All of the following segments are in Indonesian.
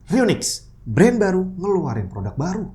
Ryonix, brand baru ngeluarin produk baru.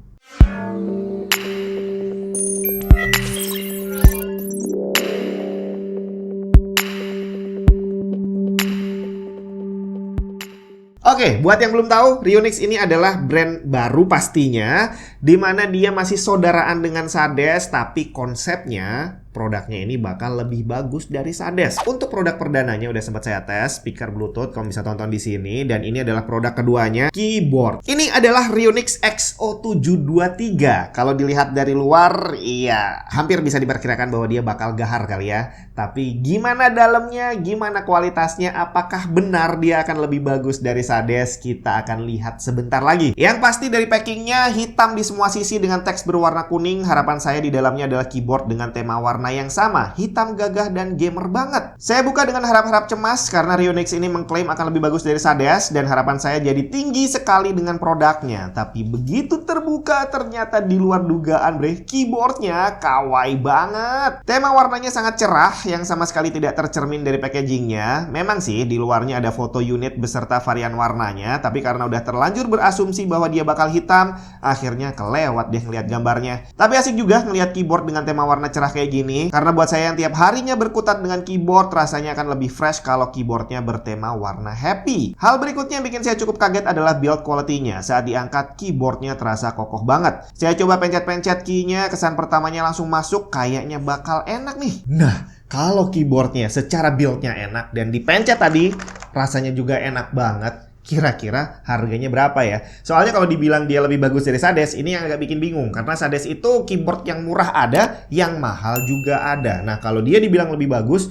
Oke, buat yang belum tahu, Ryonix ini adalah brand baru pastinya, di mana dia masih saudaraan dengan Sades, tapi konsepnya produknya ini bakal lebih bagus dari Sades. Untuk produk perdananya udah sempat saya tes, speaker Bluetooth, kamu bisa tonton di sini, dan ini adalah produk keduanya, keyboard. Ini adalah Ryonix XO723. Kalau dilihat dari luar, iya, hampir bisa diperkirakan bahwa dia bakal gahar kali ya. Tapi gimana dalamnya, gimana kualitasnya, apakah benar dia akan lebih bagus dari Sades? Kita akan lihat sebentar lagi. Yang pasti dari packingnya hitam di semua sisi dengan teks berwarna kuning. Harapan saya di dalamnya adalah keyboard dengan tema warna yang sama, hitam gagah dan gamer banget. Saya buka dengan harap-harap cemas karena Ryonix ini mengklaim akan lebih bagus dari Sades dan harapan saya jadi tinggi sekali dengan produknya. Tapi begitu terbuka ternyata di luar dugaan bre, keyboardnya kawaii banget. Tema warnanya sangat cerah yang sama sekali tidak tercermin dari packagingnya. Memang sih di luarnya ada foto unit beserta varian warnanya, tapi karena udah terlanjur berasumsi bahwa dia bakal hitam, akhirnya kelewat deh ngeliat gambarnya. Tapi asik juga ngeliat keyboard dengan tema warna cerah kayak gini, karena buat saya yang tiap harinya berkutat dengan keyboard, rasanya akan lebih fresh kalau keyboardnya bertema warna happy. Hal berikutnya yang bikin saya cukup kaget adalah build quality-nya. Saat diangkat, keyboardnya terasa kokoh banget. Saya coba pencet-pencet key-nya, kesan pertamanya langsung masuk, kayaknya bakal enak nih. Nah, kalau keyboardnya secara build-nya enak dan dipencet tadi, rasanya juga enak banget. Kira-kira harganya berapa ya? Soalnya kalau dibilang dia lebih bagus dari Sades, ini yang agak bikin bingung. Karena Sades itu keyboard yang murah ada, yang mahal juga ada. Nah, kalau dia dibilang lebih bagus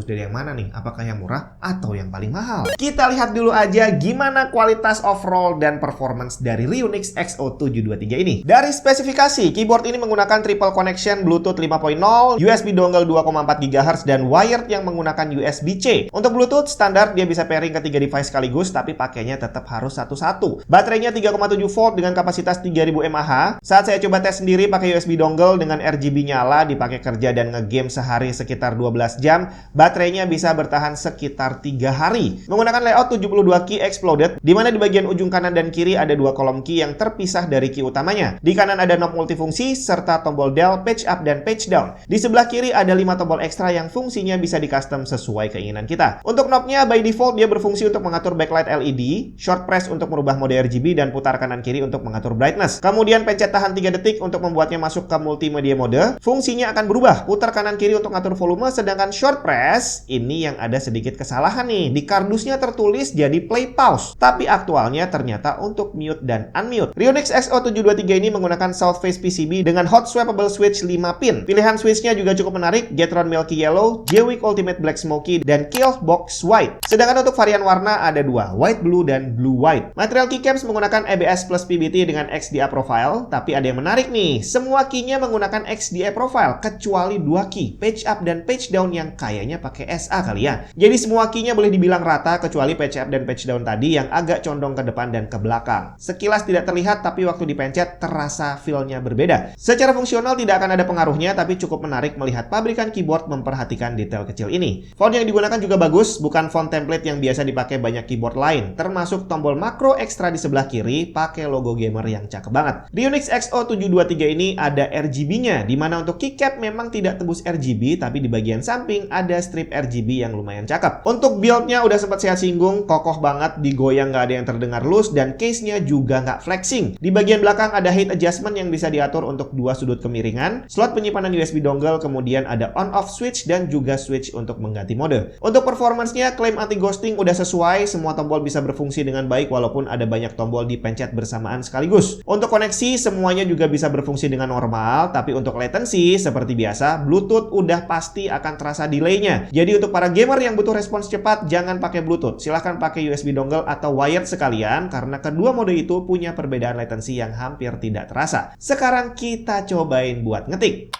dari yang mana nih? Apakah yang murah atau yang paling mahal? Kita lihat dulu aja gimana kualitas overall dan performance dari Ryonix XO723 ini. Dari spesifikasi, keyboard ini menggunakan triple connection Bluetooth 5.0, USB dongle 2,4 GHz, dan wired yang menggunakan USB-C. Untuk Bluetooth, standar dia bisa pairing ke 3 device sekaligus, tapi pakainya tetap harus satu-satu. Baterainya 3,7 volt dengan kapasitas 3000 mAh. Saat saya coba tes sendiri pakai USB dongle dengan RGB nyala, dipakai kerja dan ngegame sehari sekitar 12 jam, baterainya bisa bertahan sekitar 3 hari. Menggunakan layout 72 key exploded, di mana di bagian ujung kanan dan kiri ada dua kolom key yang terpisah dari key utamanya. Di kanan ada knob multifungsi, serta tombol dial, page up, dan page down. Di sebelah kiri ada 5 tombol ekstra yang fungsinya bisa di custom sesuai keinginan kita. Untuk knobnya, by default dia berfungsi untuk mengatur backlight LED, short press untuk merubah mode RGB, dan putar kanan kiri untuk mengatur brightness. Kemudian pencet tahan 3 detik untuk membuatnya masuk ke multimedia mode. Fungsinya akan berubah, putar kanan kiri untuk ngatur volume, sedangkan short press, ini yang ada sedikit kesalahan nih. Di kardusnya tertulis jadi play pause, tapi aktualnya ternyata untuk mute dan unmute. Ryonix XO723 ini menggunakan South Face PCB dengan hot swappable switch 5 pin. Pilihan switchnya juga cukup menarik, Jetron Milky Yellow, Jewick Ultimate Black Smoky, dan Kill Box White. Sedangkan untuk varian warna ada dua, White Blue dan Blue White. Material keycaps menggunakan ABS plus PBT dengan XDA profile, tapi ada yang menarik nih, semua keynya menggunakan XDA profile, kecuali dua key, page up dan page down yang kayaknya pakai SA kali ya. Jadi semua key-nya boleh dibilang rata kecuali page up dan page down tadi yang agak condong ke depan dan ke belakang. Sekilas tidak terlihat tapi waktu dipencet terasa feel-nya berbeda. Secara fungsional tidak akan ada pengaruhnya tapi cukup menarik melihat pabrikan keyboard memperhatikan detail kecil ini. Font yang digunakan juga bagus, bukan font template yang biasa dipakai banyak keyboard lain. Termasuk tombol makro ekstra di sebelah kiri pakai logo gamer yang cakep banget. Ryonix XO723 ini ada RGB-nya, dimana untuk keycap memang tidak tembus RGB tapi di bagian samping ada strip RGB yang lumayan cakep. Untuk build-nya udah sempat saya singgung, kokoh banget, digoyang nggak ada yang terdengar loose, dan case-nya juga nggak flexing. Di bagian belakang ada height adjustment yang bisa diatur untuk dua sudut kemiringan, slot penyimpanan USB dongle, kemudian ada on-off switch dan juga switch untuk mengganti mode. Untuk performance-nya, klaim anti-ghosting udah sesuai, semua tombol bisa berfungsi dengan baik walaupun ada banyak tombol dipencet bersamaan sekaligus. Untuk koneksi, semuanya juga bisa berfungsi dengan normal, tapi untuk latency, seperti biasa, Bluetooth udah pasti akan terasa delay-nya. Jadi untuk para gamer yang butuh respons cepat, jangan pakai Bluetooth. Silahkan pakai USB dongle atau wired sekalian, karena kedua mode itu punya perbedaan latensi yang hampir tidak terasa. Sekarang kita cobain buat ngetik.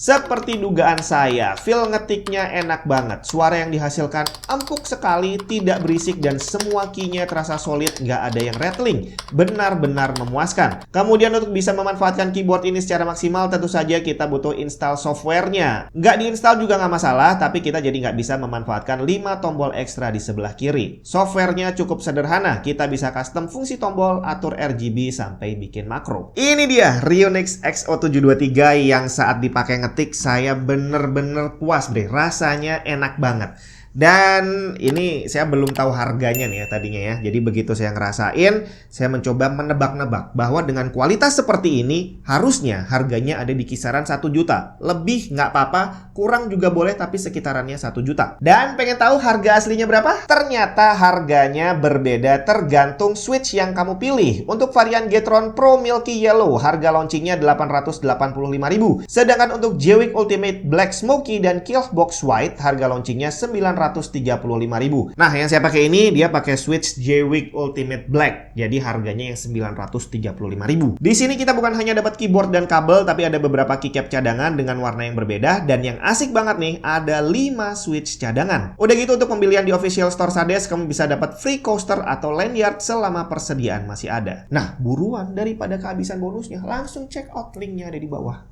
Seperti dugaan saya, feel ngetiknya enak banget. Suara yang dihasilkan empuk sekali, tidak berisik, dan semua key-nya terasa solid, nggak ada yang rattling. Benar-benar memuaskan. Kemudian untuk bisa memanfaatkan keyboard ini secara maksimal, tentu saja kita butuh install softwarenya. Nggak diinstal juga nggak masalah, tapi kita jadi nggak bisa memanfaatkan 5 tombol ekstra di sebelah kiri. Softwarenya cukup sederhana, kita bisa custom fungsi tombol, atur RGB, sampai bikin makro. Ini dia Rionix X-O723 yang saat dipakai ngetik saya bener-bener puas bre, rasanya enak banget. Dan ini saya belum tahu harganya nih ya tadinya ya. Jadi begitu saya ngerasain, saya mencoba menebak-nebak bahwa dengan kualitas seperti ini harusnya harganya ada di kisaran 1 juta. Lebih nggak apa-apa, kurang juga boleh, tapi sekitarannya 1 juta. Dan pengen tahu harga aslinya berapa? Ternyata harganya berbeda tergantung switch yang kamu pilih. Untuk varian Getron Pro Milky Yellow harga launchingnya 885.000. Sedangkan untuk Jwick Ultimate Black Smoky dan Killbox White harga launchingnya 935.000. Nah, yang saya pakai ini dia pakai switch Jwick Ultimate Black. Jadi harganya yang 935.000. Di sini kita bukan hanya dapat keyboard dan kabel, tapi ada beberapa keycap cadangan dengan warna yang berbeda, dan yang asik banget nih, ada 5 switch cadangan. Udah gitu untuk pembelian di official store Sades, kamu bisa dapat free coaster atau lanyard selama persediaan masih ada. Nah, buruan daripada kehabisan bonusnya, langsung check out linknya ada di bawah.